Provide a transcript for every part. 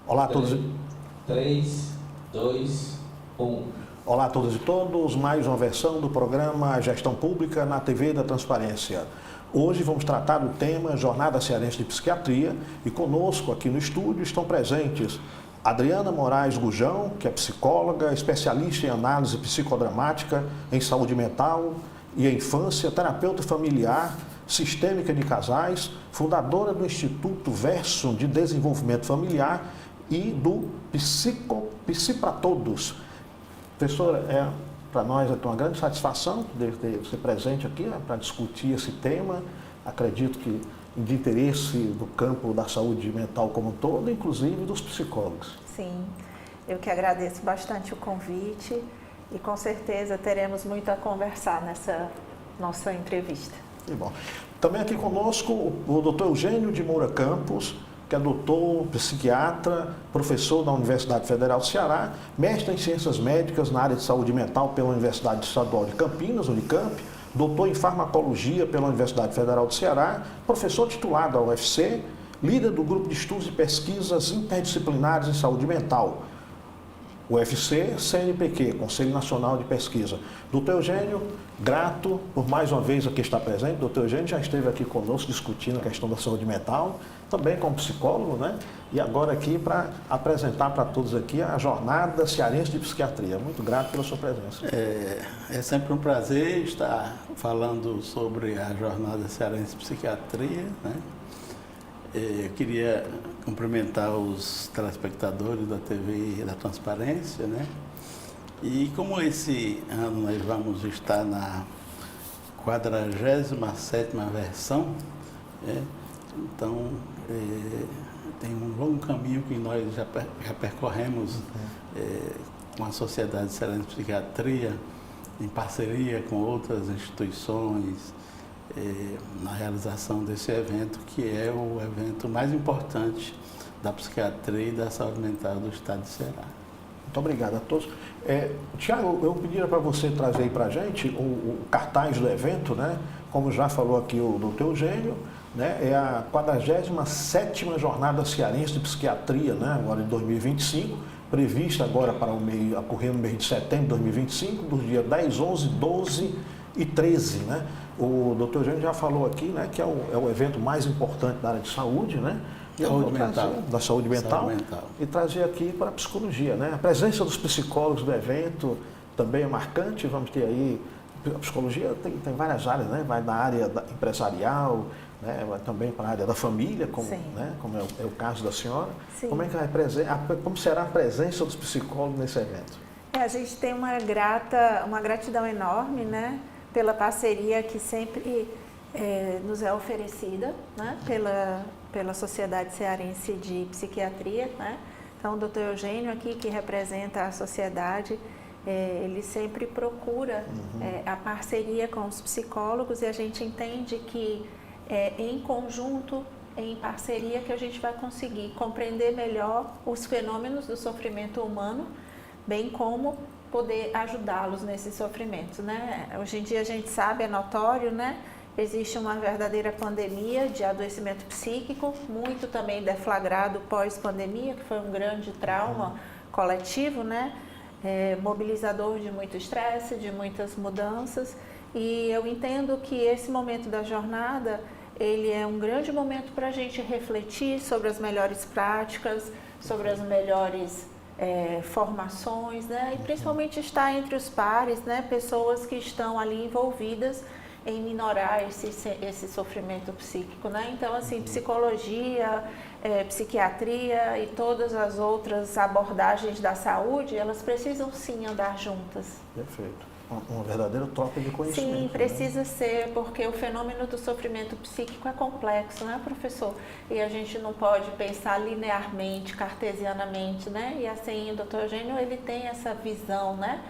Olá a todos. 3, 2, 1. Olá a todas e todos, mais uma versão do programa Gestão Pública na TV da Transparência. Hoje vamos tratar do tema Jornada Cearense de Psiquiatria e conosco aqui no estúdio estão presentes Adriana Moraes Gujão, que é psicóloga, especialista em análise psicodramática em saúde mental e infância, terapeuta familiar, sistêmica de casais, fundadora do Instituto Verso de Desenvolvimento Familiar e do Psi para Todos. Professora, para nós é uma grande satisfação poder ter você presente aqui, né, para discutir esse tema. Acredito que de interesse do campo da saúde mental como um todo, inclusive dos psicólogos. Sim, eu que agradeço bastante o convite e com certeza teremos muito a conversar nessa nossa entrevista. Que bom. Também aqui conosco o Dr. Eugênio de Moura Campos, que é doutor, psiquiatra, professor da Universidade Federal do Ceará, mestre em Ciências Médicas na área de saúde mental pela Universidade Estadual de Campinas, Unicamp, doutor em Farmacologia pela Universidade Federal do Ceará, professor titular da UFC, líder do Grupo de Estudos e Pesquisas Interdisciplinares em Saúde Mental, UFC, CNPq, Conselho Nacional de Pesquisa. Doutor Eugênio, grato por mais uma vez aqui estar presente. Doutor Eugênio já esteve aqui conosco discutindo a questão da saúde mental, também como psicólogo, né? E agora aqui para apresentar para todos aqui a Jornada Cearense de Psiquiatria. Muito grato pela sua presença. É sempre um prazer estar falando sobre a Jornada Cearense de Psiquiatria, né? Eu queria cumprimentar os telespectadores da TV da Transparência, né? E como esse ano nós vamos estar na 47ª versão, né? Então tem um longo caminho que nós já percorremos com a Sociedade Cearense de Psiquiatria, em parceria com outras instituições, na realização desse evento, que é o evento mais importante da psiquiatria e da saúde mental do estado de Ceará. Muito obrigado a todos. Tiago, eu pediria para você trazer aí para a gente o cartaz do evento, né? Como já falou aqui o doutor Eugênio, né? É a 47ª Jornada Cearense de Psiquiatria, né? Agora em 2025, prevista agora para ocorrer no mês de setembro de 2025, dos dias 10, 11, 12 e 13, né? O doutor Eugênio já falou aqui, né, que é o evento mais importante da área de saúde, né? Da saúde mental, e trazer aqui para a psicologia, né? A presença dos psicólogos do evento também é marcante. Vamos ter aí, a psicologia tem várias áreas, né? Vai da área empresarial, né? Vai também para a área da família, como, né? Como é o caso da senhora. Sim. Como será a presença dos psicólogos nesse evento? A gente tem uma gratidão enorme, né? Pela parceria que sempre nos é oferecida, né? Pela Sociedade Cearense de Psiquiatria, né? Então, o Dr. Eugênio aqui, que representa a sociedade, ele sempre procura a parceria com os psicólogos, e a gente entende que em conjunto, em parceria, que a gente vai conseguir compreender melhor os fenômenos do sofrimento humano, bem como poder ajudá-los nesses sofrimentos, né? Hoje em dia a gente sabe, é notório, né? Existe uma verdadeira pandemia de adoecimento psíquico, muito também deflagrado pós-pandemia, que foi um grande trauma coletivo, né? Mobilizador de muito estresse, de muitas mudanças, e eu entendo que esse momento da jornada, ele é um grande momento para a gente refletir sobre as melhores práticas, sobre as melhores formações, né? E principalmente estar entre os pares, né? Pessoas que estão ali envolvidas em minorar esse sofrimento psíquico, né? Então, assim, psicologia, psiquiatria e todas as outras abordagens da saúde, elas precisam sim andar juntas. Perfeito. Uma verdadeira troca de conhecimento. Sim, precisa ser, porque o fenômeno do sofrimento psíquico é complexo, né, professor? E a gente não pode pensar linearmente, cartesianamente, né? E assim, o Dr. Eugênio, ele tem essa visão, né?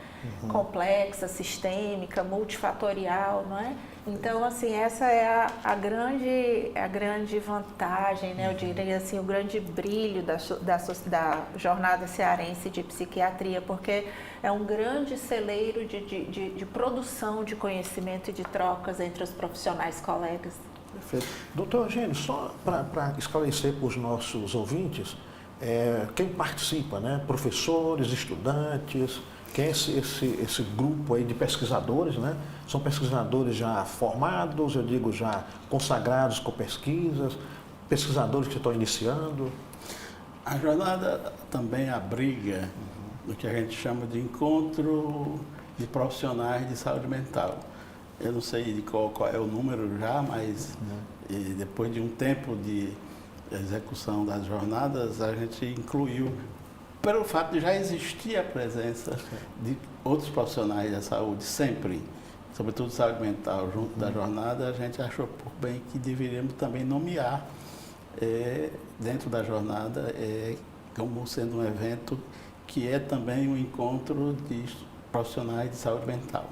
Complexa, sistêmica, multifatorial, não é? Então, assim, essa é a grande vantagem, né? Eu diria assim, o grande brilho da Jornada Cearense de Psiquiatria, porque é um grande celeiro de produção de conhecimento e de trocas entre os profissionais colegas. Perfeito. Doutor Eugênio, só para esclarecer para os nossos ouvintes, quem participa, né? Professores, estudantes, quem é esse grupo aí de pesquisadores, né? São pesquisadores já formados, eu digo já consagrados com pesquisas, pesquisadores que estão iniciando? A jornada também abriga o que a gente chama de encontro de profissionais de saúde mental. Eu não sei de qual é o número já, mas depois de um tempo de execução das jornadas, a gente incluiu, pelo fato de já existir a presença de outros profissionais da saúde, sempre, sobretudo saúde mental, junto da jornada, a gente achou por bem que deveríamos também nomear dentro da jornada como sendo um evento que é também um encontro de profissionais de saúde mental.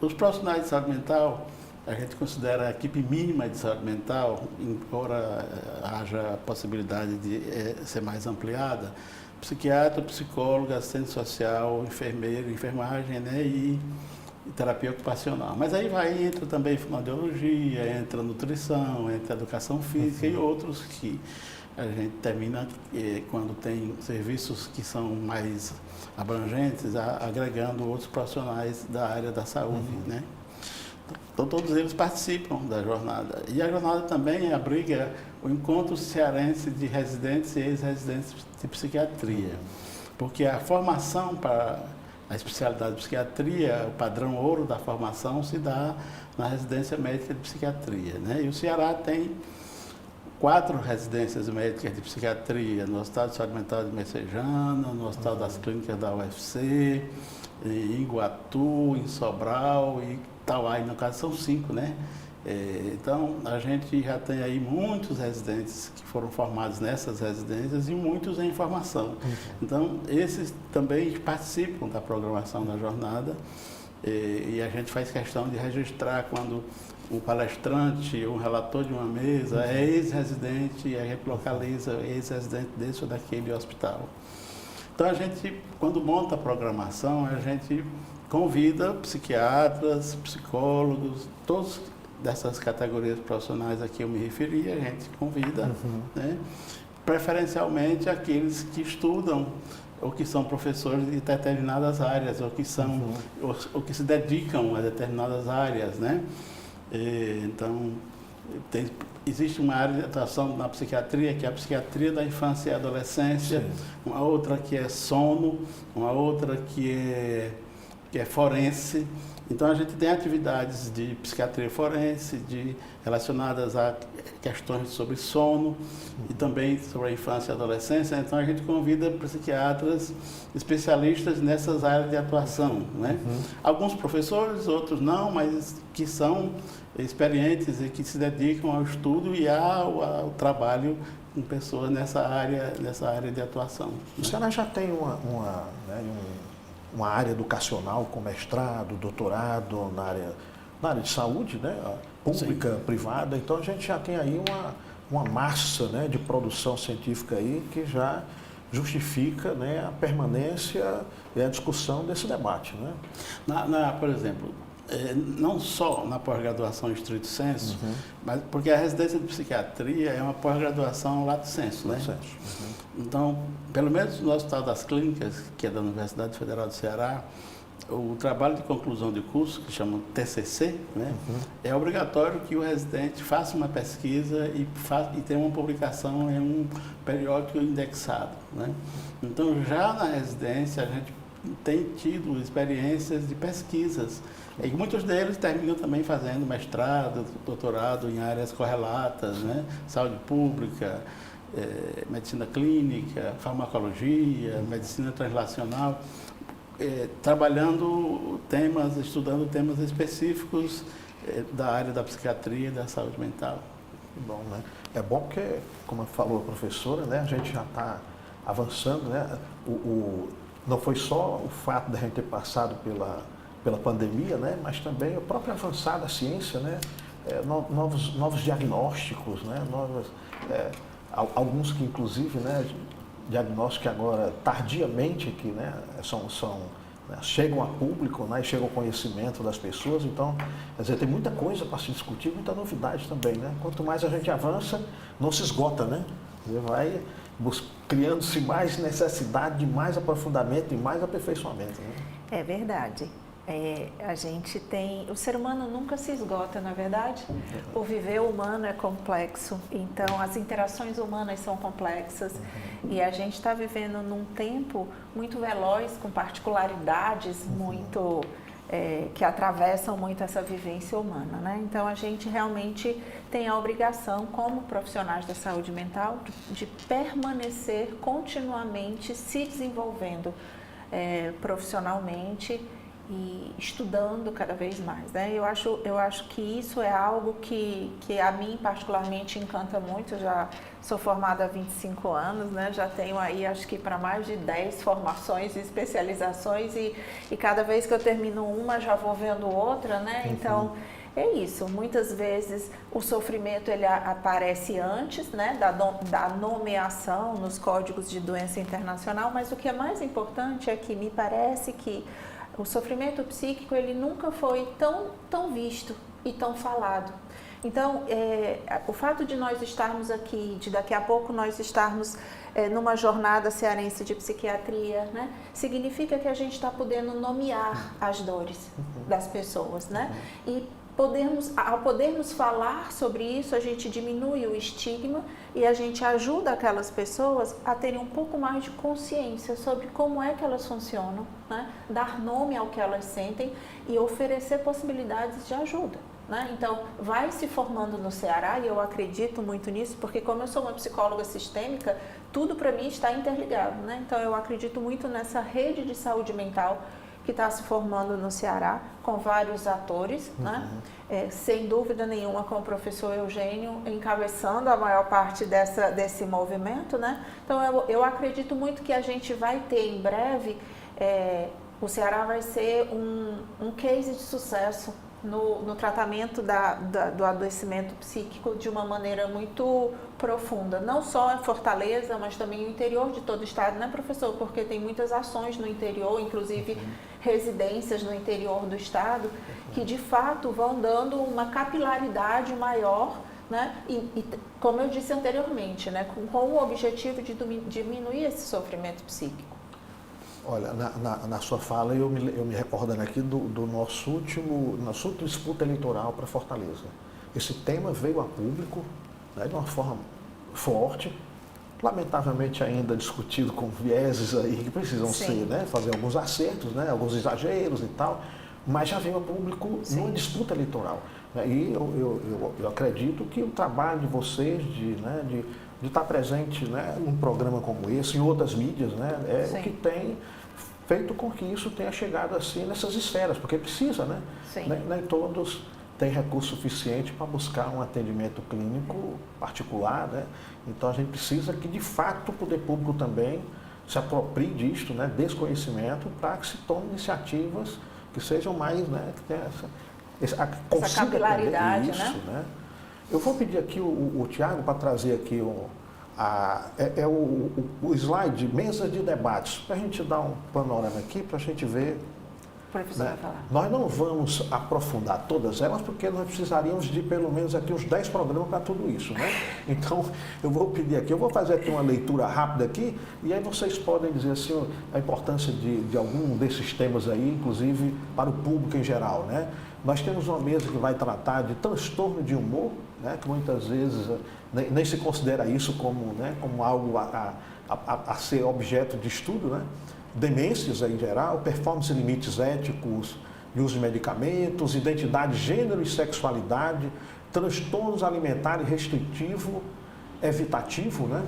Os profissionais de saúde mental, a gente considera a equipe mínima de saúde mental, embora haja a possibilidade de ser mais ampliada, psiquiatra, psicólogo, assistente social, enfermeiro, enfermagem, né, e terapia ocupacional. Mas aí entra também fonoaudiologia, entra nutrição, entra educação física e outros que a gente termina, quando tem serviços que são mais abrangentes, agregando outros profissionais da área da saúde, né? Então, todos eles participam da jornada. E a jornada também abriga o encontro cearense de residentes e ex-residentes de psiquiatria, porque a formação para a especialidade de psiquiatria, o padrão ouro da formação se dá na residência médica de psiquiatria, né? E o Ceará tem 4 residências médicas de psiquiatria, no Hospital de Saúde Mental de Messejana, no Hospital das Clínicas da UFC, em Iguatu, em Sobral e Itauá, no caso são 5, né? Então, a gente já tem aí muitos residentes que foram formados nessas residências e muitos em formação. Então, esses também participam da programação da jornada e a gente faz questão de registrar quando um palestrante, um relator de uma mesa é ex-residente e a gente localiza ex-residente desse ou daquele hospital. Então, a gente, quando monta a programação, a gente convida psiquiatras, psicólogos, todos dessas categorias profissionais a que eu me referi, a gente convida, né, preferencialmente aqueles que estudam ou que são professores de determinadas áreas, ou que são, ou que se dedicam a determinadas áreas, né? Então, existe uma área de atuação na psiquiatria, que é a psiquiatria da infância e adolescência, uma outra que é sono, uma outra que é forense. Então, a gente tem atividades de psiquiatria forense, relacionadas a questões sobre sono e também sobre a infância e adolescência. Então, a gente convida psiquiatras especialistas nessas áreas de atuação, né? Alguns professores, outros não, mas que são experientes e que se dedicam ao estudo e ao trabalho com pessoas nessa área de atuação. O Ceará já tem uma área educacional com mestrado, doutorado na área de saúde, né? Pública, privada, então a gente já tem aí uma massa, né, de produção científica aí que já justifica, né, a permanência e a discussão desse debate, né? Por exemplo, não só na pós-graduação em estrito sensu, mas porque a residência de psiquiatria é uma pós-graduação lato sensu, né? Então, pelo menos no Hospital das Clínicas, que é da Universidade Federal do Ceará, o trabalho de conclusão de curso, que chama TCC, né, é obrigatório que o residente faça uma pesquisa e tenha uma publicação em um periódico indexado, né? Então, já na residência, a gente tem tido experiências de pesquisas, e muitos deles terminam também fazendo mestrado, doutorado em áreas correlatas, né? Saúde pública, medicina clínica, farmacologia, medicina translacional, estudando temas específicos da área da psiquiatria e da saúde mental. Bom, né? É bom porque, como falou a professora, né, a gente já está avançando, né? Não foi só o fato de a gente ter passado pela pandemia, né, mas também o próprio avançar da ciência, né? Novos diagnósticos, né? Alguns que, inclusive, né, diagnósticos agora, tardiamente, que, né, chegam a público, né, e chegam ao conhecimento das pessoas. Então, quer dizer, tem muita coisa para se discutir, muita novidade também, né? Quanto mais a gente avança, não se esgota, né? criando-se mais necessidade de mais aprofundamento e mais aperfeiçoamento. Né? É verdade. A gente tem... O ser humano nunca se esgota, não é verdade? O viver humano é complexo, então as interações humanas são complexas e a gente está vivendo num tempo muito veloz, com particularidades muito... que atravessam muito essa vivência humana, né? Então a gente realmente tem a obrigação, como profissionais da saúde mental, de permanecer continuamente se desenvolvendo profissionalmente e estudando cada vez mais, né? Eu acho que isso é algo que a mim particularmente encanta muito. Eu já sou formada há 25 anos, né? Já tenho aí acho que para mais de 10 formações e especializações e cada vez que eu termino uma já vou vendo outra, né? Então é isso, muitas vezes o sofrimento ele aparece antes, né, da nomeação nos códigos de doença internacional, mas o que é mais importante é que me parece que o sofrimento psíquico ele nunca foi tão visto e tão falado. Então, o fato de nós estarmos aqui, de daqui a pouco nós estarmos numa jornada cearense de psiquiatria, né, significa que a gente está podendo nomear as dores das pessoas, né? E ao podermos falar sobre isso, a gente diminui o estigma e a gente ajuda aquelas pessoas a terem um pouco mais de consciência sobre como é que elas funcionam, né? Dar nome ao que elas sentem e oferecer possibilidades de ajuda, né? Então, vai se formando no Ceará, e eu acredito muito nisso, porque como eu sou uma psicóloga sistêmica, tudo para mim está interligado, né? Então, eu acredito muito nessa rede de saúde mental que está se formando no Ceará, com vários atores, né? Sem dúvida nenhuma com o professor Eugênio encabeçando a maior parte desse movimento, né? Então eu acredito muito que a gente vai ter em breve, o Ceará vai ser um case de sucesso no tratamento do adoecimento psíquico de uma maneira muito profunda, não só em Fortaleza, mas também no interior de todo o estado, né, professor? Porque tem muitas ações no interior, inclusive residências no interior do estado, que de fato vão dando uma capilaridade maior, né? E como eu disse anteriormente, né, com o objetivo de diminuir esse sofrimento psíquico. Olha, na sua fala eu me recordando aqui do nossa última disputa eleitoral para Fortaleza. Esse tema veio a público, né, de uma forma forte, lamentavelmente ainda discutido com vieses aí que precisam ser, né, fazer alguns acertos, né, alguns exageros e tal, mas já veio a público numa disputa eleitoral. E eu acredito que o trabalho de vocês de estar presente, né, num programa como esse, em outras mídias, né, o que tem feito com que isso tenha chegado assim nessas esferas, porque precisa, né? Nem todos têm recurso suficiente para buscar um atendimento clínico particular, né? Então a gente precisa que de fato o poder público também se aproprie disto, né, desse conhecimento, para que se tomem iniciativas que sejam mais, né, que tenham essa capilaridade, isso, né? Eu vou pedir aqui o Tiago para trazer aqui o slide, mesa de debates, para a gente dar um panorama aqui, para a gente ver. O professor vai falar. Nós não vamos aprofundar todas elas, porque nós precisaríamos de pelo menos aqui uns 10 programas para tudo isso, né? Então, eu vou pedir aqui, eu vou fazer aqui uma leitura rápida aqui, e aí vocês podem dizer assim, a importância de algum desses temas aí, inclusive para o público em geral, né? Nós temos uma mesa que vai tratar de transtorno de humor, né, que muitas vezes nem se considera isso como, né, como algo a ser objeto de estudo, né? Demências em geral, performance e limites éticos de uso de medicamentos, identidade, gênero e sexualidade, transtornos alimentares restritivo, evitativo, né?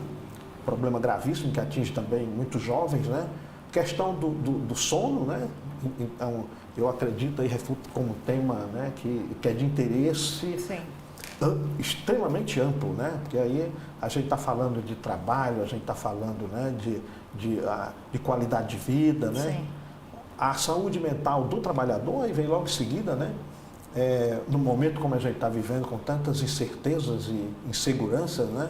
Problema gravíssimo que atinge também muitos jovens, né? Questão do sono, né? Então, eu acredito e refuto como tema, né, que é de interesse extremamente amplo, né? Porque aí a gente está falando de trabalho, a gente está falando, né, de qualidade de vida, né? Sim. A saúde mental do trabalhador aí vem logo em seguida, né? No momento como a gente está vivendo, com tantas incertezas e inseguranças, né?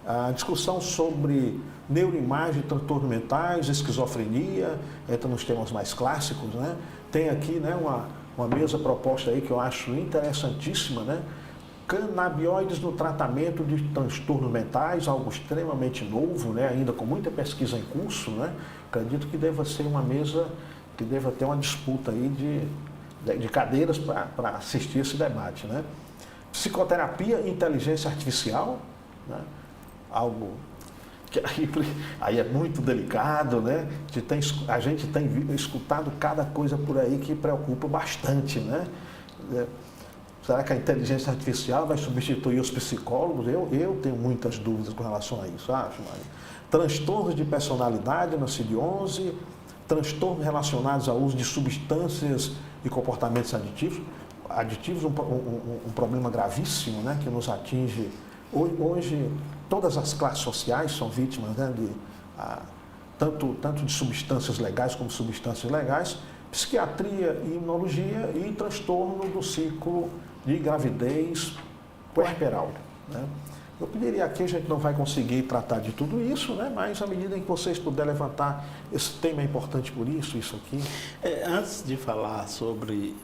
A discussão sobre neuroimagem, transtornos mentais, esquizofrenia, entra nos temas mais clássicos, né? Tem aqui, né, uma mesa proposta aí que eu acho interessantíssima, né? Canabinoides no tratamento de transtornos mentais, algo extremamente novo, né? Ainda com muita pesquisa em curso, né? Acredito que deva ser uma mesa que deva ter uma disputa aí de cadeiras para assistir esse debate, né? Psicoterapia e inteligência artificial, né? Algo que aí é muito delicado, né? A gente tem escutado cada coisa por aí que preocupa bastante, né? Será que a inteligência artificial vai substituir os psicólogos? Eu tenho muitas dúvidas com relação a isso, acho, Maria. Transtornos de personalidade no CID-11, transtornos relacionados ao uso de substâncias e comportamentos aditivos, um problema gravíssimo, né, que nos atinge. Hoje, todas as classes sociais são vítimas, né, tanto de substâncias legais como substâncias ilegais, psiquiatria e imunologia e transtorno do ciclo de gravidez puerperal, né? Eu pediria aqui, a gente não vai conseguir tratar de tudo isso, né? Mas à medida em que vocês puderem levantar, esse tema é importante por isso aqui. Antes de falar sobre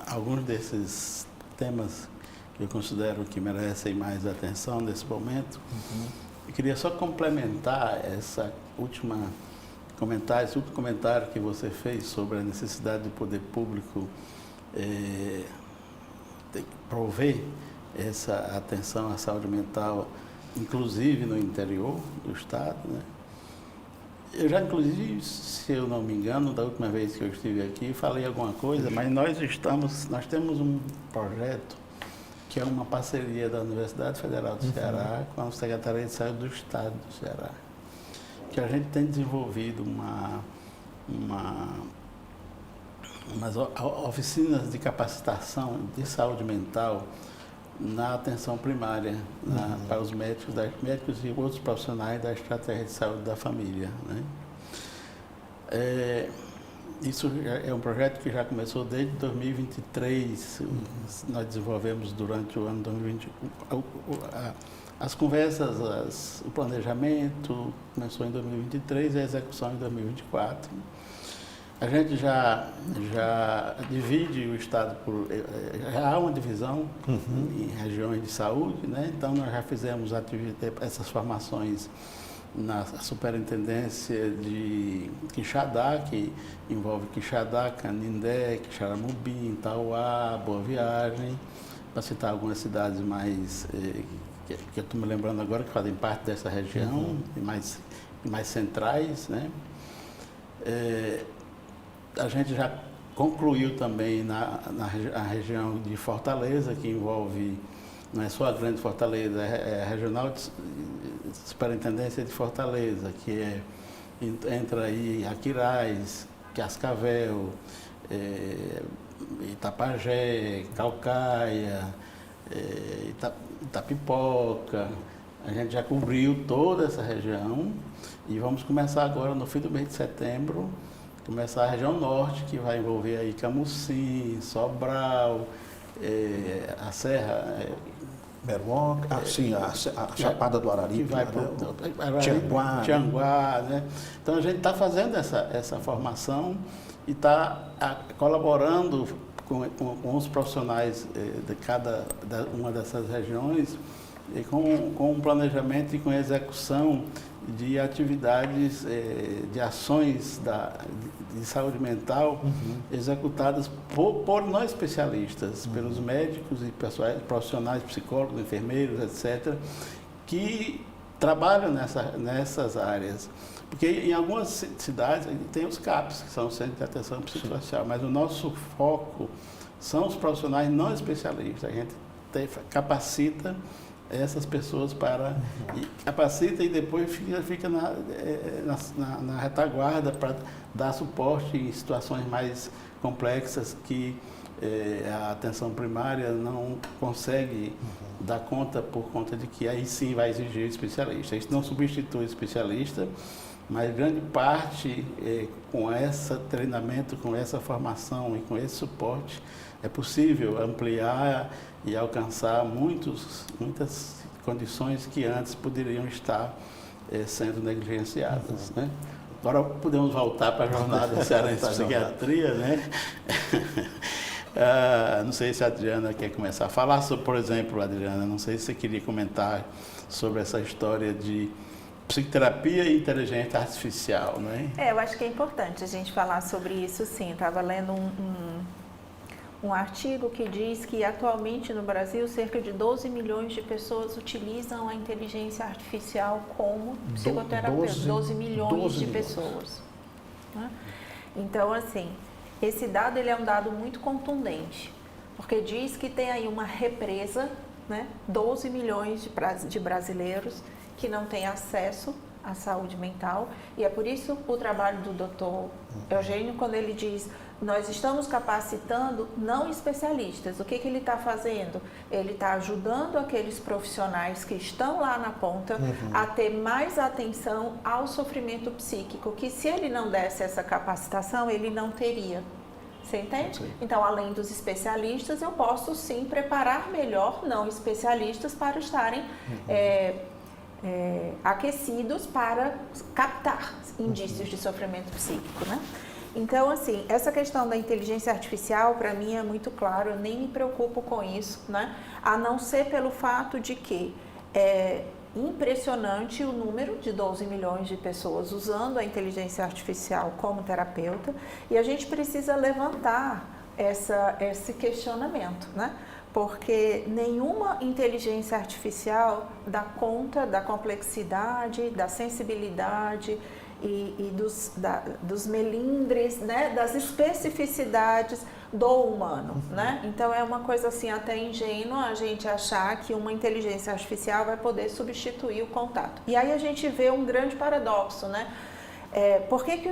alguns desses temas que eu considero que merecem mais atenção nesse momento, eu queria só complementar esse último comentário que você fez sobre a necessidade do poder público prover essa atenção à saúde mental, inclusive no interior do estado, né? Eu já, inclusive, se eu não me engano, da última vez que eu estive aqui, falei alguma coisa, mas nós temos um projeto que é uma parceria da Universidade Federal do Ceará com a Secretaria de Saúde do Estado do Ceará, que a gente tem desenvolvido umas oficinas de capacitação de saúde mental na atenção primária, para os médicos e outros profissionais da estratégia de saúde da família, né? Isso é um projeto que já começou desde 2023, nós desenvolvemos durante o ano 2020 as conversas, o planejamento começou em 2023 e a execução em 2024. A gente já divide o estado já há uma divisão em regiões de saúde, né? Então nós já fizemos essas formações na Superintendência de Quixadá, que envolve Quixadá, Canindé, Quixaramubim, Itauá, Boa Viagem, para citar algumas cidades mais que eu estou me lembrando agora, que fazem parte dessa região, e mais centrais, né? A gente já concluiu também na região de Fortaleza, que envolve, não é só a Grande Fortaleza, é a Regional de Superintendência de Fortaleza, que entra aí Aquiraz, Cascavel, Itapajé, Calcaia, Itapipoca. A gente já cobriu toda essa região e vamos começar agora, no fim do mês de setembro, começar a região norte, que vai envolver aí Camusim, Sobral, a Serra... Berloca, a Chapada do Araripe, que vai para Tianguá, né? Então a gente está fazendo essa formação e está colaborando com os profissionais de uma dessas regiões e com um planejamento e com execução de atividades, de ações de saúde mental executadas por nós especialistas, pelos médicos e profissionais, psicólogos, enfermeiros, etc., que trabalham nessas áreas. Porque em algumas cidades tem os CAPs, que são os Centros de Atenção Psicossocial, mas o nosso foco são os profissionais não especialistas. A gente capacita essas pessoas capacita e depois fica na retaguarda para dar suporte em situações mais complexas que a atenção primária não consegue dar conta, por conta de que aí sim vai exigir especialista. Isso não substitui especialista, mas grande parte com esse treinamento, com essa formação e com esse suporte é possível ampliar e alcançar muitas condições que antes poderiam estar sendo negligenciadas, né? Agora podemos voltar para a jornada cearense de psiquiatria, né? Não sei se a Adriana quer começar a falar sobre, por exemplo, Adriana, não sei se você queria comentar sobre essa história de psicoterapia e inteligência artificial, né? Eu acho que é importante a gente falar sobre isso, sim. Estava lendo um artigo que diz que atualmente no Brasil cerca de 12 milhões de pessoas utilizam a inteligência artificial como psicoterapeuta. 12 milhões de pessoas. Né? Então, assim, esse dado ele é um dado muito contundente, porque diz que tem aí uma represa, né? 12 milhões de brasileiros que não têm acesso à saúde mental, e é por isso o trabalho do Dr. Eugênio, quando ele diz nós estamos capacitando não especialistas, o que ele está fazendo? Ele está ajudando aqueles profissionais que estão lá na ponta a ter mais atenção ao sofrimento psíquico, que se ele não desse essa capacitação, ele não teria. Você entende? Sim. Então, além dos especialistas, eu posso sim preparar melhor não especialistas para estarem aquecidos para captar indícios de sofrimento psíquico, né? Então, assim, essa questão da inteligência artificial, para mim, é muito claro, eu nem me preocupo com isso, né? A não ser pelo fato de que é impressionante o número de 12 milhões de pessoas usando a inteligência artificial como terapeuta, e a gente precisa levantar esse questionamento, né? Porque nenhuma inteligência artificial dá conta da complexidade, da sensibilidade e dos melindres, né? Das especificidades do humano, né? Então é uma coisa assim até ingênua a gente achar que uma inteligência artificial vai poder substituir o contato. E aí a gente vê um grande paradoxo, né? Por que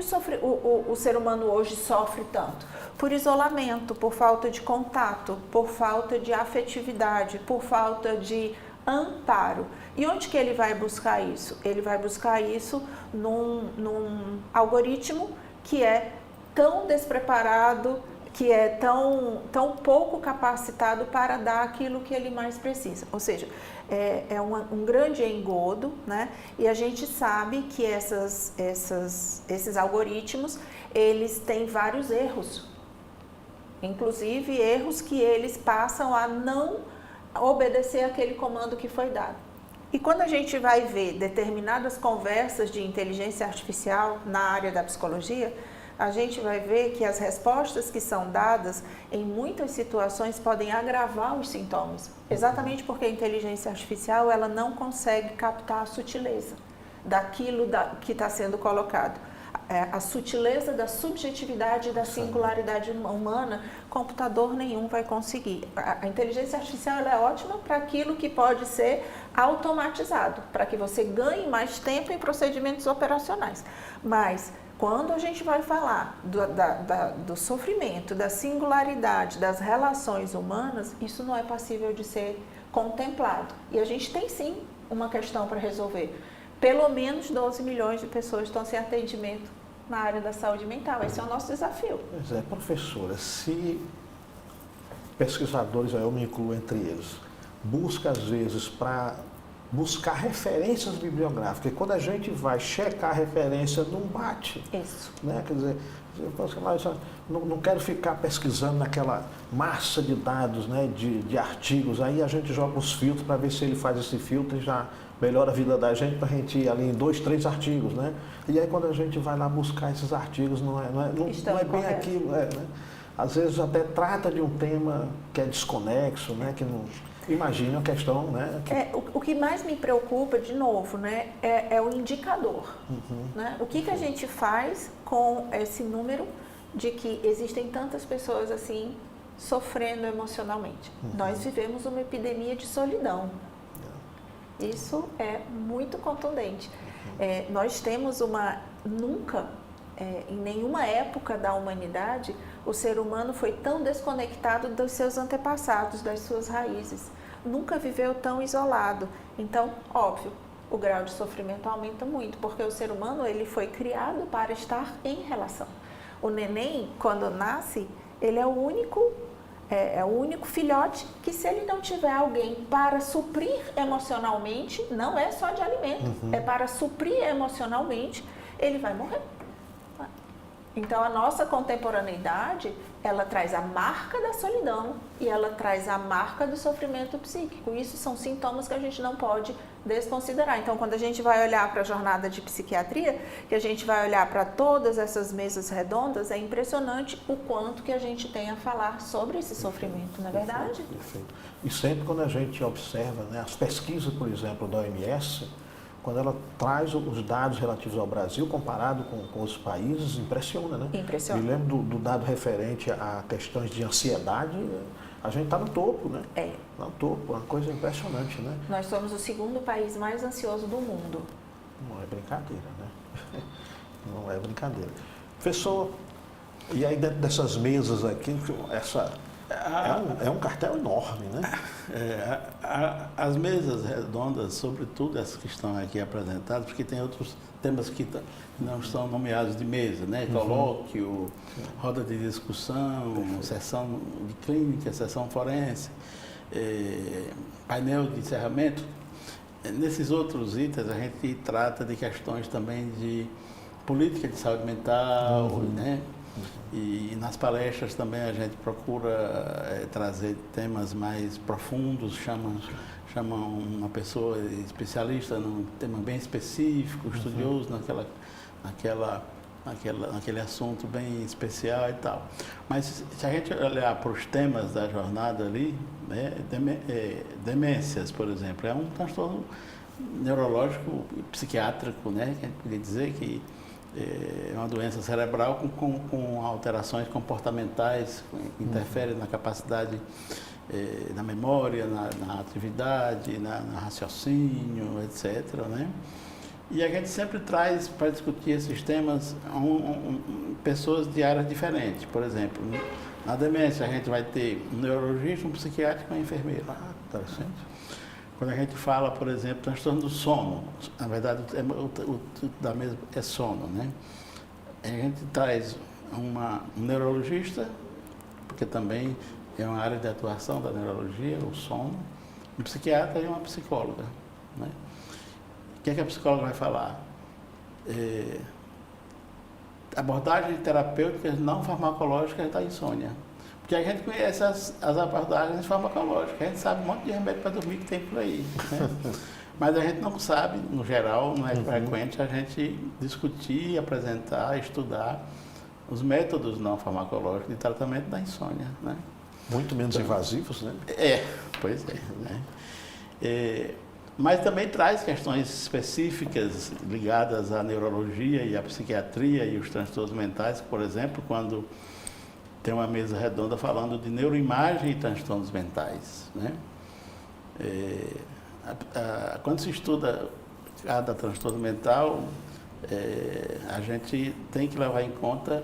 o ser humano hoje sofre tanto? Por isolamento, por falta de contato, por falta de afetividade, por falta de amparo. E onde que ele vai buscar isso? Ele vai buscar isso num algoritmo que é tão despreparado, que é tão pouco capacitado para dar aquilo que ele mais precisa. Ou seja, é um grande engodo, né? E a gente sabe que esses algoritmos, eles têm vários erros. Inclusive erros que eles passam a não obedecer aquele comando que foi dado. E quando a gente vai ver determinadas conversas de inteligência artificial na área da psicologia, a gente vai ver que as respostas que são dadas em muitas situações podem agravar os sintomas, exatamente porque a inteligência artificial ela não consegue captar a sutileza daquilo que está sendo colocado. A sutileza da subjetividade e da singularidade humana, computador nenhum vai conseguir. A inteligência artificial ela é ótima para aquilo que pode ser automatizado, para que você ganhe mais tempo em procedimentos operacionais. Mas quando a gente vai falar do sofrimento, da singularidade, das relações humanas, isso não é passível de ser contemplado. E a gente tem sim uma questão para resolver. Pelo menos 12 milhões de pessoas estão sem atendimento na área da saúde mental. Esse é o nosso desafio. Pois é, professora, se pesquisadores, eu me incluo entre eles, busca às vezes para buscar referências bibliográficas, e quando a gente vai checar a referência, não bate. Isso. Né? Quer dizer, não quero ficar pesquisando naquela massa de dados, né, de artigos, aí a gente joga os filtros para ver se ele faz esse filtro e já melhora a vida da gente para a gente ir ali em 2, 3 artigos, né? E aí quando a gente vai lá buscar esses artigos, não é bem aquilo, né? Às vezes até trata de um tema que é desconexo, né? Que não... Imagine a questão, né? O que mais me preocupa, de novo, né, é o indicador. Né? O que a gente faz com esse número de que existem tantas pessoas assim sofrendo emocionalmente? Nós vivemos uma epidemia de solidão. Isso é muito contundente. Nós temos nunca, em nenhuma época da humanidade, o ser humano foi tão desconectado dos seus antepassados, das suas raízes. Nunca viveu tão isolado. Então, óbvio, o grau de sofrimento aumenta muito, porque o ser humano ele foi criado para estar em relação. O neném, quando nasce, ele é o único filhote que, se ele não tiver alguém para suprir emocionalmente, não é só de alimento, é para suprir emocionalmente, ele vai morrer. Então, a nossa contemporaneidade, ela traz a marca da solidão e ela traz a marca do sofrimento psíquico. Isso são sintomas que a gente não pode desconsiderar. Então, quando a gente vai olhar para a jornada de psiquiatria, que a gente vai olhar para todas essas mesas redondas, é impressionante o quanto que a gente tem a falar sobre esse sofrimento, não é verdade? Perfeito. E sempre quando a gente observa, né, as pesquisas, por exemplo, da OMS, quando ela traz os dados relativos ao Brasil, comparado com os países, impressiona, né? Impressiona. Me lembro do dado referente a questões de ansiedade, a gente está no topo, né? É. No topo, uma coisa impressionante, né? Nós somos o segundo país mais ansioso do mundo. Não é brincadeira, né? Não é brincadeira. Professor, e aí dentro dessas mesas aqui, é um cartel enorme, né? As mesas redondas, sobretudo essas que estão aqui apresentadas, porque tem outros temas que não são nomeados de mesa, né? Colóquio, roda de discussão, sessão de clínica, sessão forense, painel de encerramento. Nesses outros itens, a gente trata de questões também de política de saúde mental, né? E nas palestras também a gente procura trazer temas mais profundos, chama uma pessoa especialista num tema bem específico, estudioso naquele assunto bem especial e tal. Mas se a gente olhar para os temas da jornada ali, né, demências, por exemplo, é um transtorno neurológico e psiquiátrico, né, que a gente poderia dizer que é uma doença cerebral com alterações comportamentais que interferem na capacidade na memória, na atividade, no raciocínio, etc., né? E a gente sempre traz para discutir esses temas pessoas de áreas diferentes. Por exemplo, na demência a gente vai ter um neurologista, um psiquiatra e uma enfermeira. Interessante. Quando a gente fala, por exemplo, transtorno do sono, na verdade o da mesma é sono, né? A gente traz um neurologista, porque também é uma área de atuação da neurologia, o sono, um psiquiatra e uma psicóloga, né? O que é que a psicóloga vai falar? Abordagens terapêuticas não farmacológicas da insônia. Porque a gente conhece as abordagens farmacológicas, a gente sabe um monte de remédio para dormir que tem por aí, né? Mas a gente não sabe, no geral, não é frequente a gente discutir, apresentar, estudar os métodos não farmacológicos de tratamento da insônia, né? Muito menos invasivos, né? Pois é, né? Mas também traz questões específicas ligadas à neurologia e à psiquiatria e os transtornos mentais, por exemplo, quando tem uma mesa redonda falando de neuroimagem e transtornos mentais, né? Quando se estuda cada transtorno mental, a gente tem que levar em conta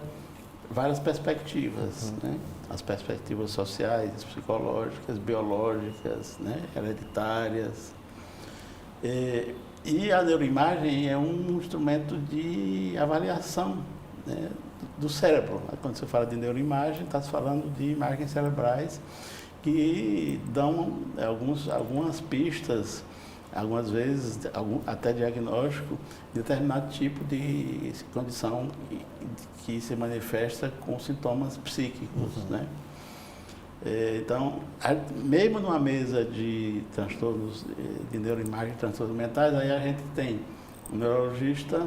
várias perspectivas, né? As perspectivas sociais, psicológicas, biológicas, né? Hereditárias. E a neuroimagem é um instrumento de avaliação, né, do cérebro. Quando você fala de neuroimagem, está se falando de imagens cerebrais que dão algumas pistas, algumas vezes até diagnóstico, de determinado tipo de condição que se manifesta com sintomas psíquicos, né? Então, mesmo numa mesa de transtornos de neuroimagem e transtornos mentais, aí a gente tem um neurologista,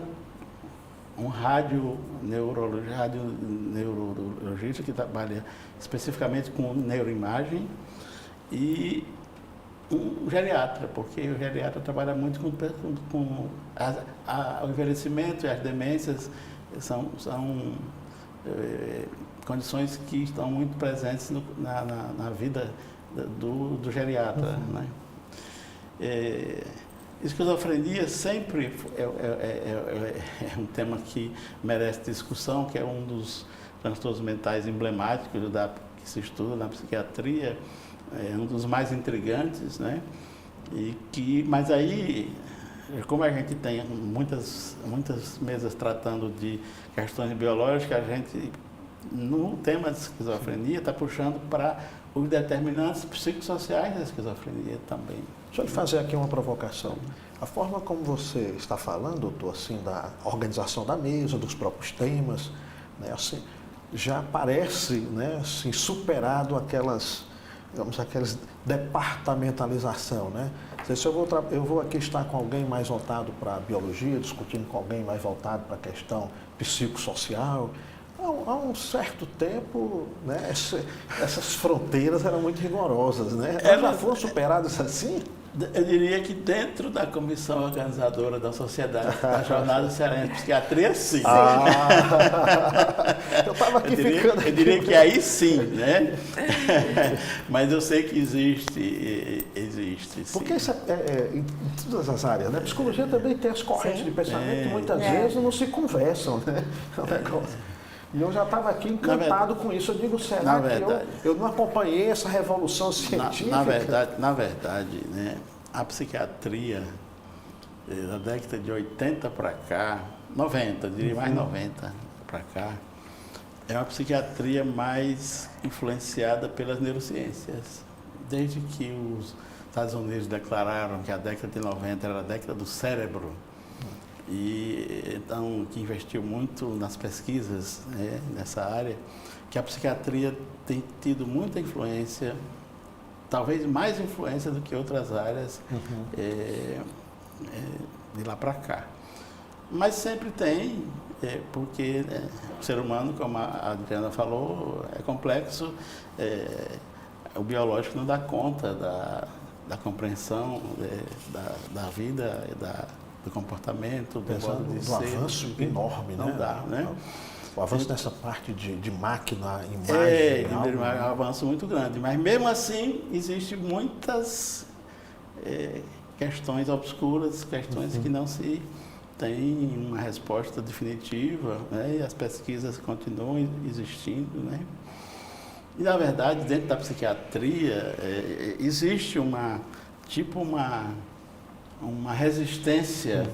um radioneurologista que trabalha especificamente com neuroimagem e um geriatra, porque o geriatra trabalha muito com o envelhecimento e as demências são condições que estão muito presentes na vida do geriatra, né? Esquizofrenia sempre é um tema que merece discussão, que é um dos transtornos mentais emblemáticos que se estuda na psiquiatria, é um dos mais intrigantes, né? Mas aí, como a gente tem muitas mesas tratando de questões biológicas, a gente, no tema de esquizofrenia, está puxando para os determinantes psicossociais da esquizofrenia também. Deixa eu lhe fazer aqui uma provocação. A forma como você está falando, doutor, assim, da organização da mesa, dos próprios temas, né, assim, já parece, né, assim, superado aquelas, digamos, aquelas departamentalização, né? Se eu vou aqui estar com alguém mais voltado para a biologia, discutindo com alguém mais voltado para a questão psicossocial, há um certo tempo, né, essas fronteiras eram muito rigorosas, né? Elas já foram superadas assim? Eu diria que dentro da comissão organizadora da Sociedade da Jornada Cearense de Psiquiatria, sim. Eu estava aqui ficando... Eu diria que aí sim, né? Mas eu sei que existe sim. Porque isso em todas as áreas, né? A psicologia também tem as correntes de pensamento que muitas vezes não se conversam, né? É um negócio. E eu já estava aqui encantado com isso. Eu digo, será que eu não acompanhei essa revolução científica? Na verdade, né, a psiquiatria, da década de 80 para cá, 90, diria mais 90 para cá, é uma psiquiatria mais influenciada pelas neurociências. Desde que os Estados Unidos declararam que a década de 90 era a década do cérebro, e então que investiu muito nas pesquisas, né, nessa área, que a psiquiatria tem tido muita influência, talvez mais influência do que outras áreas, de lá para cá. Mas sempre tem, porque o ser humano, como a Adriana falou, é complexo, o biológico não dá conta da compreensão da vida, do comportamento, do modo de ser. Avanço enorme, não dá, né? O avanço nessa parte de máquina, imagem... É um avanço muito grande, mas mesmo assim existem muitas questões obscuras, questões que não se tem uma resposta definitiva, né? E as pesquisas continuam existindo, né? E na verdade, dentro da psiquiatria, existe uma resistência,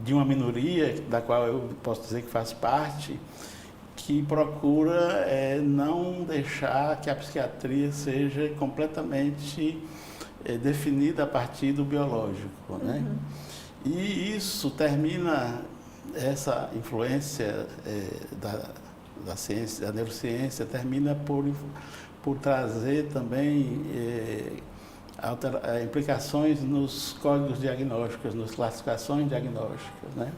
de uma minoria, da qual eu posso dizer que faz parte, que procura não deixar que a psiquiatria seja completamente definida a partir do biológico, né? E isso termina, essa influência da ciência, da neurociência, termina por trazer também implicações nos códigos diagnósticos, nas classificações diagnósticas, né?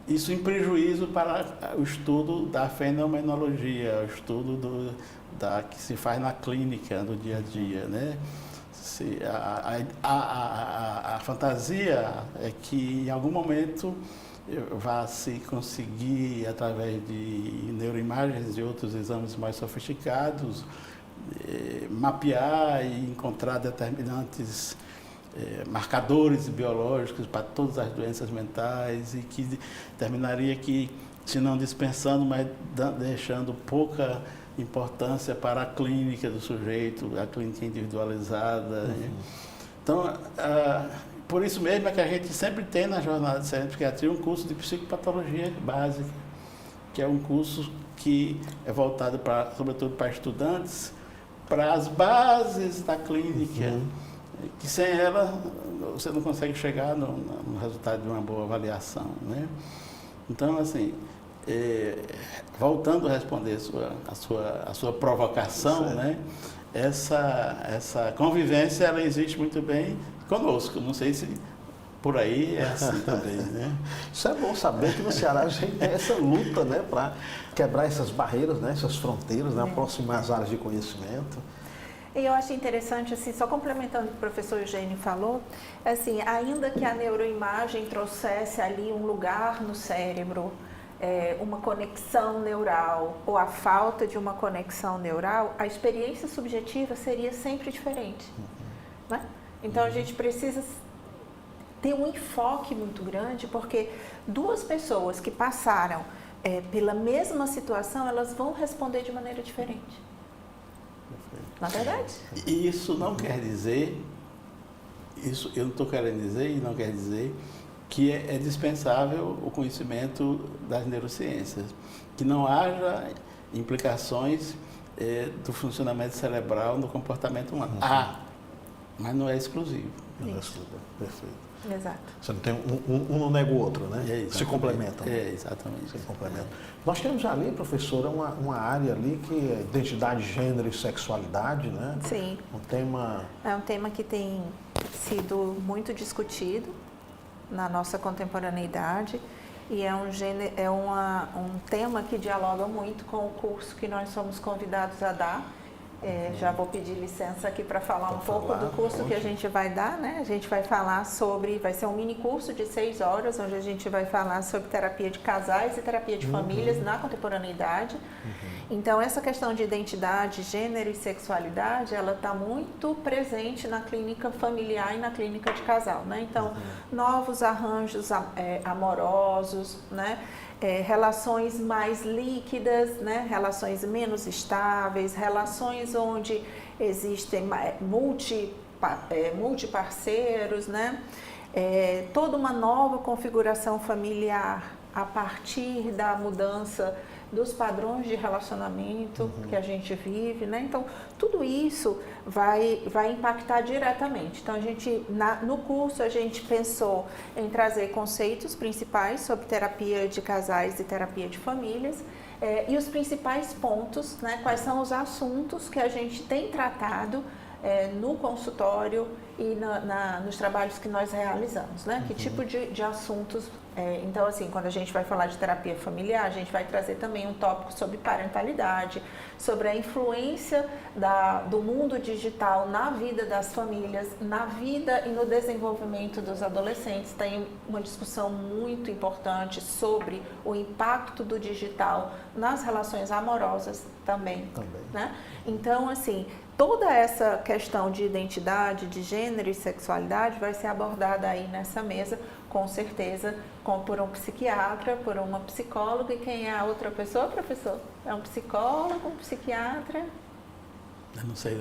Isso em prejuízo para o estudo da fenomenologia, o estudo que se faz na clínica, no dia a dia, né? A fantasia é que em algum momento vá se conseguir, através de neuroimagens e outros exames mais sofisticados, mapear e encontrar determinantes marcadores biológicos para todas as doenças mentais, e que terminaria que, se não dispensando, mas deixando pouca importância para a clínica do sujeito, a clínica individualizada. Né? Então, por isso mesmo é que a gente sempre tem na Jornada Cearense de Psiquiatria um curso de psicopatologia básica, que é um curso que é voltado sobretudo para estudantes, para as bases da clínica, que sem ela você não consegue chegar no resultado de uma boa avaliação, né? Então, assim, voltando a responder a sua provocação, né? Essa convivência, ela existe muito bem conosco. Não sei se por aí é assim também, né? Isso é bom saber que no Ceará a gente tem essa luta, né, para quebrar essas barreiras, né, essas fronteiras, né, aproximar as áreas de conhecimento. E eu acho interessante, assim, só complementando o que o professor Eugênio falou, assim, ainda que a neuroimagem trouxesse ali um lugar no cérebro, uma conexão neural ou a falta de uma conexão neural, a experiência subjetiva seria sempre diferente, né? Então a gente precisa ter um enfoque muito grande, porque duas pessoas que passaram pela mesma situação, elas vão responder de maneira diferente. Na verdade? E isso não quer dizer, isso eu não estou querendo dizer, e não quer dizer que é dispensável o conhecimento das neurociências, que não haja implicações do funcionamento cerebral no comportamento humano. Mas não é exclusivo. Perfeito. Exato. Você não tem um não nega o outro, né? Se complementam. Exatamente. Se complementam. Nós temos ali, professora, uma área ali que é identidade, gênero e sexualidade, né? Sim. Um tema... É um tema que tem sido muito discutido na nossa contemporaneidade e é um tema que dialoga muito com o curso que nós somos convidados a dar. Já vou pedir licença aqui para falar um pouco do curso que a gente vai dar, né? A gente vai falar vai ser um mini curso de 6 horas, onde a gente vai falar sobre terapia de casais e terapia de famílias na contemporaneidade. Então, essa questão de identidade, gênero e sexualidade, ela está muito presente na clínica familiar e na clínica de casal, né? Então, novos arranjos amorosos, né? Relações mais líquidas, né? Relações menos estáveis, relações onde existem multiparceiros, né? Toda uma nova configuração familiar a partir da mudança dos padrões de relacionamento que a gente vive, né? Então, tudo isso vai impactar diretamente. Então, no curso, a gente pensou em trazer conceitos principais sobre terapia de casais e terapia de famílias e os principais pontos, né? Quais são os assuntos que a gente tem tratado no consultório e nos trabalhos que nós realizamos, né? Que tipo de assuntos. Então, assim, quando a gente vai falar de terapia familiar, a gente vai trazer também um tópico sobre parentalidade, sobre a influência do mundo digital na vida das famílias, na vida e no desenvolvimento dos adolescentes. Tem uma discussão muito importante sobre o impacto do digital nas relações amorosas também. Né? Então, assim, toda essa questão de identidade, de gênero e sexualidade vai ser abordada aí nessa mesa, com certeza, por um psiquiatra, por uma psicóloga. E quem é a outra pessoa, professor? É um psicólogo, um psiquiatra? Eu não sei,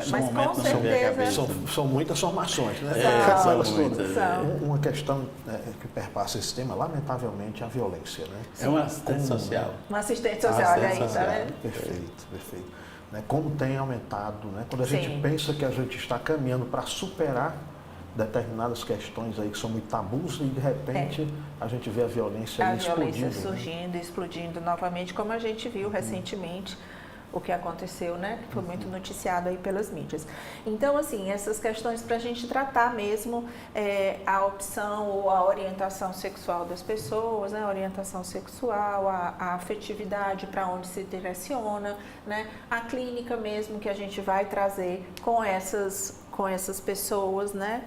mas com certeza são muitas formações, né? Uma questão que perpassa esse tema, lamentavelmente, é a violência, né? É uma assistente social. Uma assistente social, olha aí, tá vendo? Perfeito. Como tem aumentado, né? Quando a gente pensa que a gente está caminhando para superar determinadas questões aí que são muito tabus e de repente a gente vê a violência explodindo. A violência surgindo, explodindo novamente, como a gente viu recentemente o que aconteceu, né? Que foi muito noticiado aí pelas mídias. Então, assim, essas questões para a gente tratar mesmo a opção ou a orientação sexual das pessoas, né? A orientação sexual, a afetividade, para onde se direciona, né? A clínica mesmo que a gente vai trazer com essas pessoas, né?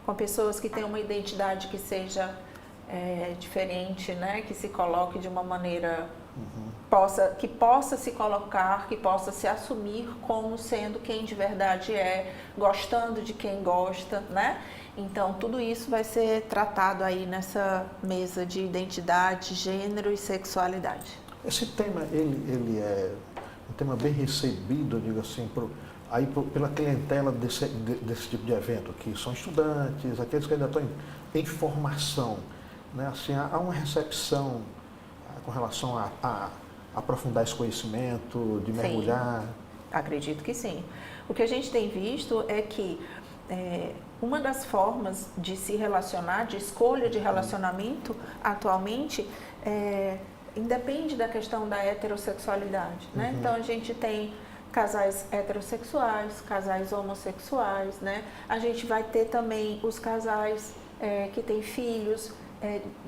Com pessoas que têm uma identidade que seja diferente, né? Que se coloque de uma maneira que possa se colocar, que possa se assumir como sendo quem de verdade é, gostando de quem gosta, né? Então, tudo isso vai ser tratado aí nessa mesa de identidade, gênero e sexualidade. Esse tema, ele é um tema bem recebido, eu digo assim, pela clientela desse tipo de evento, que são estudantes, aqueles que ainda estão em formação, né? Assim, há uma recepção com relação a aprofundar esse conhecimento, de mergulhar? Sim, acredito que sim. O que a gente tem visto é que uma das formas de se relacionar, de escolha de relacionamento atualmente, independe da questão da heterossexualidade, né? Então, a gente tem casais heterossexuais, casais homossexuais, né? A gente vai ter também os casais que têm filhos,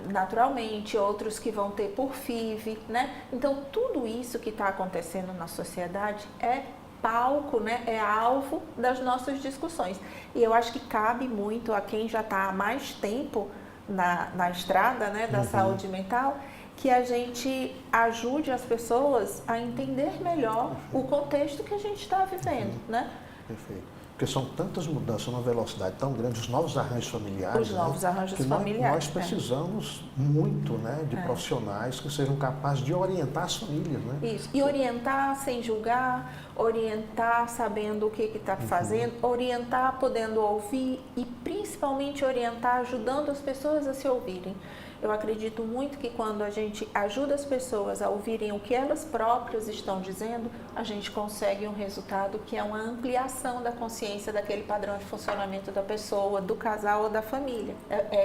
naturalmente, outros que vão ter por FIV, né? Então, tudo isso que está acontecendo na sociedade é palco, né? É alvo das nossas discussões. E eu acho que cabe muito a quem já está há mais tempo na estrada, né? Da saúde mental, que a gente ajude as pessoas a entender melhor o contexto que a gente está vivendo, né? Perfeito. Porque são tantas mudanças, uma velocidade tão grande, os novos arranjos familiares. Os novos arranjos familiares. Nós precisamos muito, né, de profissionais que sejam capazes de orientar as famílias, né? Isso. E orientar sem julgar, orientar sabendo o que está fazendo, orientar podendo ouvir e principalmente orientar ajudando as pessoas a se ouvirem. eu acredito muito que quando a gente ajuda as pessoas a ouvirem o que elas próprias estão dizendo, a gente consegue um resultado que é uma ampliação da consciência daquele padrão de funcionamento da pessoa, do casal ou da família.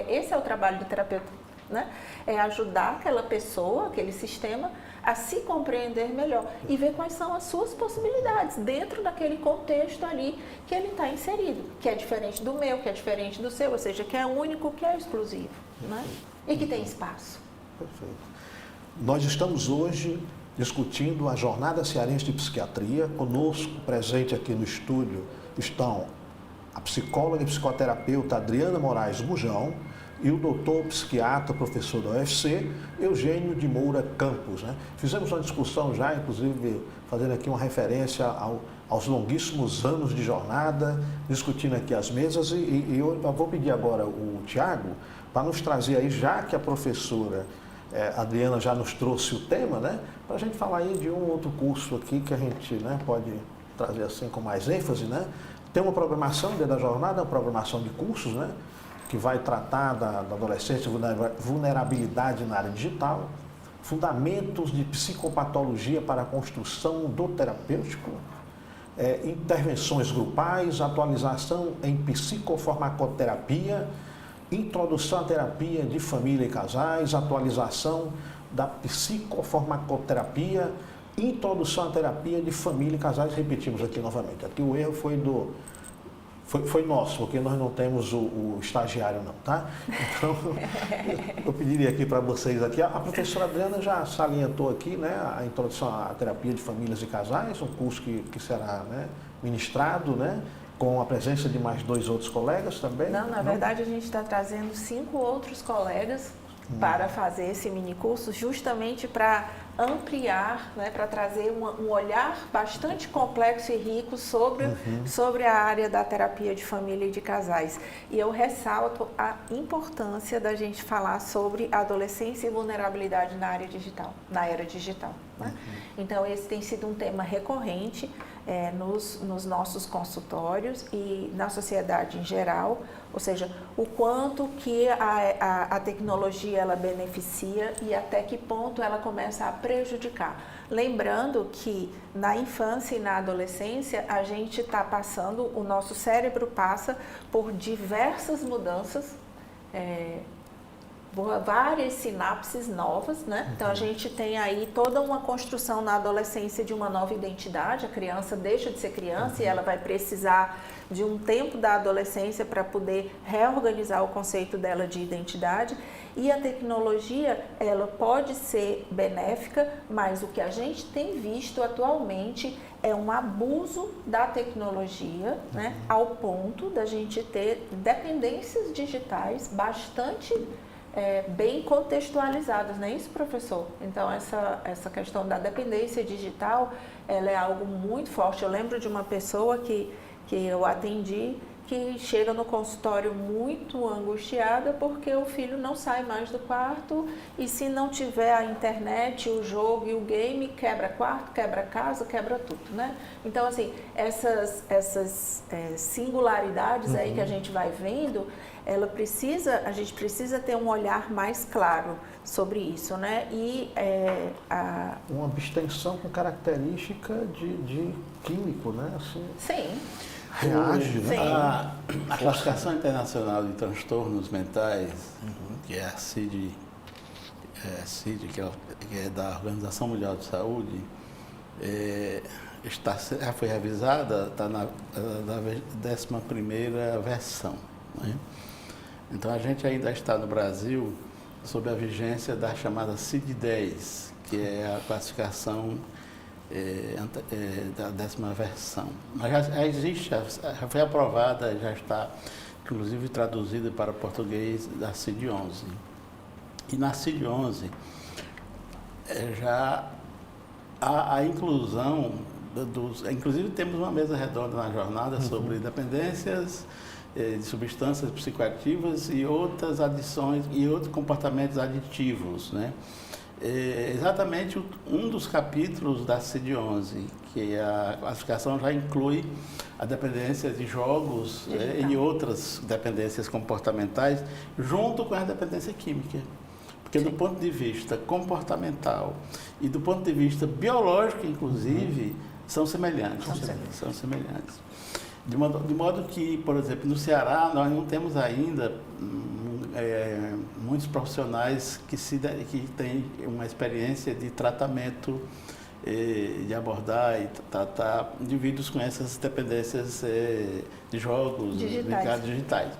Esse é o trabalho do terapeuta, né? É ajudar aquela pessoa, aquele sistema, a se compreender melhor e ver quais são as suas possibilidades dentro daquele contexto ali que ele está inserido, que é diferente do meu, que é diferente do seu, ou seja, que é único, que é exclusivo, né? E que tem espaço. Perfeito. Nós estamos hoje discutindo a Jornada Cearense de Psiquiatria. Conosco, presente aqui no estúdio, estão a psicóloga e psicoterapeuta Adriana Moraes Bujão e o doutor psiquiatra, professor da UFC, Eugênio de Moura Campos, né? Fizemos uma discussão já, inclusive fazendo aqui uma referência aos longuíssimos anos de jornada, discutindo aqui as mesas e eu vou pedir agora o Tiago para nos trazer aí, já que a professora Adriana já nos trouxe o tema, né? Para a gente falar aí de um outro curso aqui que a gente, né, pode trazer assim com mais ênfase, né? Tem uma programação dentro da jornada, uma programação de cursos, né? Que vai tratar da adolescência, vulnerabilidade na área digital, fundamentos de psicopatologia para a construção do terapêutico, intervenções grupais, atualização em psicofarmacoterapia, introdução à terapia de família e casais, atualização da psicofarmacoterapia, introdução à terapia de família e casais. Repetimos aqui novamente. Aqui o erro foi nosso, porque nós não temos o estagiário não, tá? Então, eu pediria aqui para vocês aqui, a professora Adriana já salientou aqui, né, a introdução à terapia de famílias e casais, um curso que será, né, ministrado, né, com a presença de mais 2 outros colegas também. Não, na verdade a gente está trazendo 5 outros colegas para fazer esse mini curso, justamente para ampliar, né, para trazer um olhar bastante complexo e rico sobre a área da terapia de família e de casais. E eu ressalto a importância da gente falar sobre adolescência e vulnerabilidade na área digital, na era digital, né? Então esse tem sido um tema recorrente nos nossos consultórios e na sociedade em geral, ou seja, o quanto que a tecnologia ela beneficia e até que ponto ela começa a prejudicar. Lembrando que na infância e na adolescência a gente está passando, o nosso cérebro passa por diversas mudanças, várias sinapses novas, né? Então a gente tem aí toda uma construção na adolescência de uma nova identidade. A criança deixa de ser criança e ela vai precisar de um tempo da adolescência para poder reorganizar o conceito dela de identidade. E a tecnologia, ela pode ser benéfica, mas o que a gente tem visto atualmente é um abuso da tecnologia, né? Ao ponto da gente ter dependências digitais bastante bem contextualizadas, não é isso, professor? Então, essa questão da dependência digital, ela é algo muito forte. Eu lembro de uma pessoa que eu atendi, que chega no consultório muito angustiada porque o filho não sai mais do quarto e se não tiver a internet, o jogo e o game, quebra quarto, quebra casa, quebra tudo, né? Então, assim, essas singularidades aí que a gente vai vendo, a gente precisa ter um olhar mais claro sobre isso, né? E uma abstenção com característica de químico, né? Assim, sim. Reage, né? A Classificação Internacional de Transtornos Mentais, que é a CID, que é da Organização Mundial de Saúde, já foi revisada, está na 11ª versão, né? Então a gente ainda está no Brasil sob a vigência da chamada CID-10, que é a classificação da 10ª versão. Mas já existe, já foi aprovada, já está inclusive traduzida para português da CID-11. E na CID-11 já há a inclusão inclusive temos uma mesa redonda na jornada sobre dependências de substâncias psicoativas e outras adições e outros comportamentos aditivos, né? Exatamente um dos capítulos da CID-11, que a classificação já inclui a dependência de jogos e outras dependências comportamentais, junto com a dependência química. Porque do ponto de vista comportamental e do ponto de vista biológico, inclusive, são semelhantes. São semelhantes. De modo que, por exemplo, no Ceará, nós não temos ainda muitos profissionais que têm uma experiência de tratamento, de abordar e tratar indivíduos com essas dependências de jogos digitais.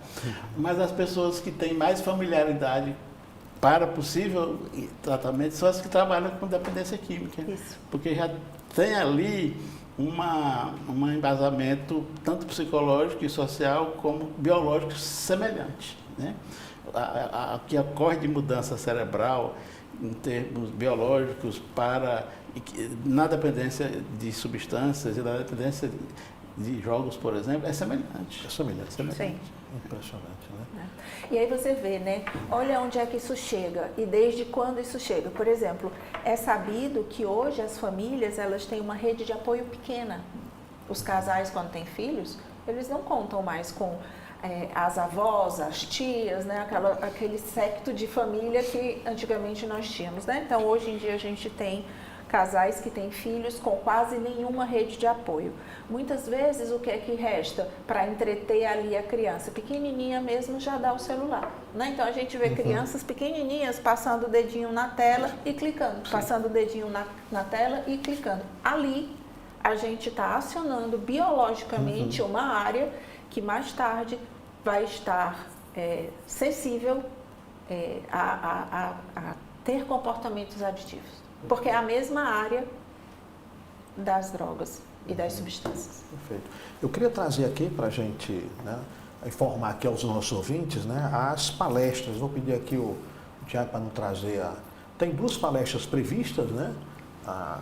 Mas as pessoas que têm mais familiaridade para possível tratamento são as que trabalham com dependência química. Isso. Porque já tem ali um embasamento tanto psicológico e social como biológico semelhante, né? O que ocorre de mudança cerebral em termos biológicos na dependência de substâncias e na dependência de jogos, por exemplo, é semelhante. É semelhante. Sim. Impressionante, né? E aí você vê, né? Olha onde é que isso chega e desde quando isso chega. Por exemplo, é sabido que hoje as famílias elas têm uma rede de apoio pequena. Os casais, quando têm filhos, eles não contam mais com as avós, as tias, né? Aquele secto de família que antigamente nós tínhamos, né? Então, hoje em dia a gente tem casais que têm filhos com quase nenhuma rede de apoio. Muitas vezes o que é que resta para entreter ali a criança? Pequenininha mesmo já dá o celular, né? Então a gente vê crianças pequenininhas passando o dedinho na tela e clicando, passando o dedinho na tela e clicando. Ali a gente está acionando biologicamente uma área que mais tarde vai estar sensível a ter comportamentos aditivos. Porque é a mesma área das drogas e das substâncias. Perfeito. Eu queria trazer aqui para a gente, né, informar aqui aos nossos ouvintes, né, as palestras. Vou pedir aqui o Tiago para nos trazer. Tem 2 palestras previstas, né? A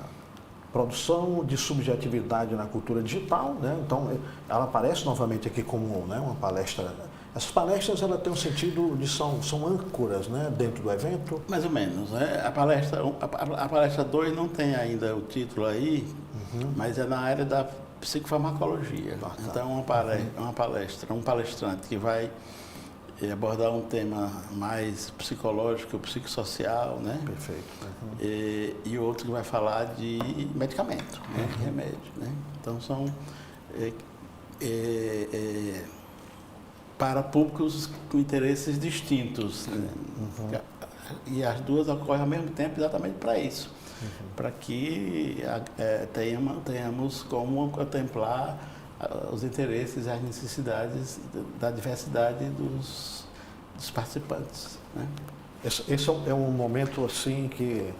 produção de subjetividade na cultura digital, né? Então, ela aparece novamente aqui como, né, uma palestra. Essas palestras elas têm um sentido de são âncoras, né, dentro do evento? Mais ou menos, né? A palestra 2 não tem ainda o título aí, mas é na área da psicofarmacologia. Então, uma palestra, um palestrante que vai abordar um tema mais psicológico, psicossocial, né? Perfeito. E outro que vai falar de medicamento, né? De remédio, né? Então, são para públicos com interesses distintos, né? E as duas ocorrem ao mesmo tempo exatamente para isso, para que tenhamos como contemplar os interesses e as necessidades da diversidade dos participantes, né? Esse é um momento assim que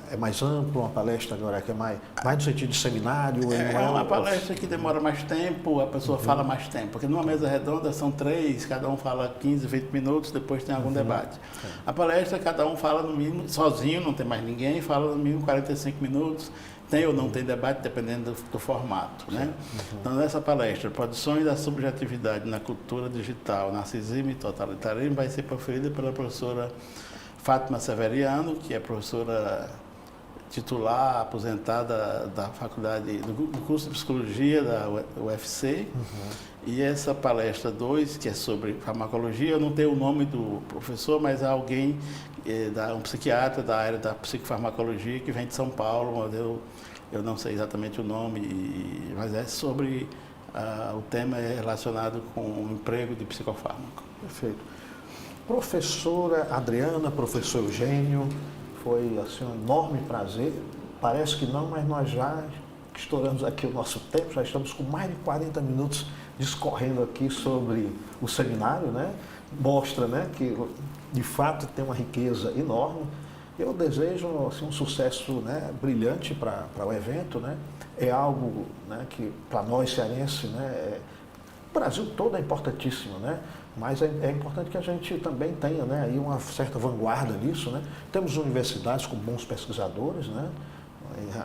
é mais amplo, uma palestra agora que é mais no sentido de seminário? É uma palestra que demora mais tempo, a pessoa fala mais tempo, porque numa mesa redonda são 3, cada um fala 15, 20 minutos, depois tem algum debate. A palestra, cada um fala no mínimo, sozinho, não tem mais ninguém, fala no mínimo 45 minutos, tem ou não tem debate, dependendo do formato, né? Então, nessa palestra, Produções da Subjetividade na Cultura Digital, Narcisismo e Totalitarismo, vai ser proferida pela professora Fátima Severiano, que é professora titular, aposentada da faculdade, do curso de Psicologia da UFC. E essa palestra 2, que é sobre farmacologia, eu não tenho o nome do professor, mas é alguém, um psiquiatra da área da psicofarmacologia, que vem de São Paulo, mas eu não sei exatamente o nome, mas é sobre, o tema é relacionado com o emprego de psicofármaco. Perfeito. Professora Adriana, professor Eugênio, foi assim, um enorme prazer. Parece que não, mas nós já estouramos aqui o nosso tempo, já estamos com mais de 40 minutos discorrendo aqui sobre o seminário, né? Mostra, né, que de fato tem uma riqueza enorme. Eu desejo assim, um sucesso, né, brilhante para o evento, né? É algo, né, que para nós cearenses, né, o Brasil todo é importantíssimo, né? Mas é importante que a gente também tenha, né, aí uma certa vanguarda nisso, né? Temos universidades com bons pesquisadores, né,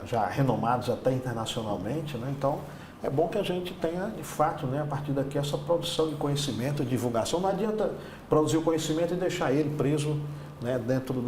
já renomados até internacionalmente, né? Então, é bom que a gente tenha, de fato, né, a partir daqui, essa produção de conhecimento, divulgação. Não adianta produzir o conhecimento e deixar ele preso, né, dentro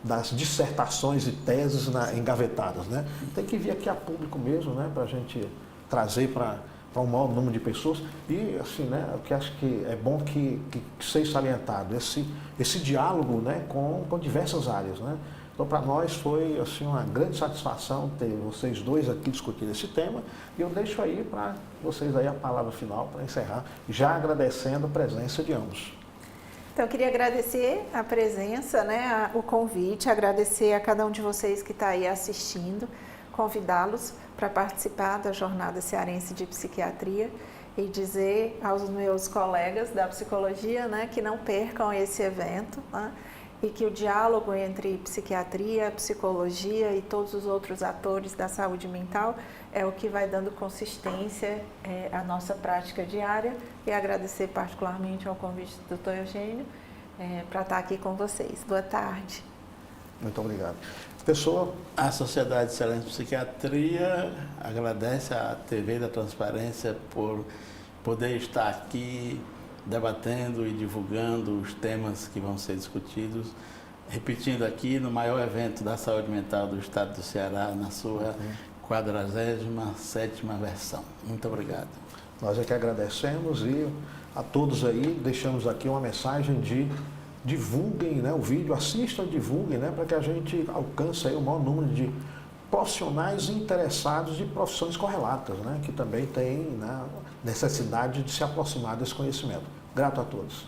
das dissertações e teses engavetadas, né? Tem que vir aqui a público mesmo, né, para a gente trazer para para um maior número de pessoas. E, assim, né, o que acho que é bom que seja salientado, esse diálogo, né, com diversas áreas, né? Então, para nós foi, assim, uma grande satisfação ter vocês dois aqui discutindo esse tema, e eu deixo aí para vocês aí a palavra final para encerrar, já agradecendo a presença de ambos. Então, eu queria agradecer a presença, né, o convite, agradecer a cada um de vocês que está aí assistindo, convidá-los para participar da Jornada Cearense de Psiquiatria e dizer aos meus colegas da psicologia, né, que não percam esse evento, né, e que o diálogo entre psiquiatria, psicologia e todos os outros atores da saúde mental é o que vai dando consistência à nossa prática diária, e agradecer particularmente ao convite do Dr. Eugênio para estar aqui com vocês. Boa tarde. Muito obrigado. Pessoa? A Sociedade Cearense de Psiquiatria agradece à TV da Transparência por poder estar aqui debatendo e divulgando os temas que vão ser discutidos, repetindo aqui no maior evento da saúde mental do estado do Ceará, na sua 47ª versão. Muito obrigado. Nós é que agradecemos, e a todos aí deixamos aqui uma mensagem de divulguem, né, o vídeo, assistam, divulguem, né, para que a gente alcance aí o maior número de profissionais interessados de profissões correlatas, né, que também têm, né, necessidade de se aproximar desse conhecimento. Grato a todos.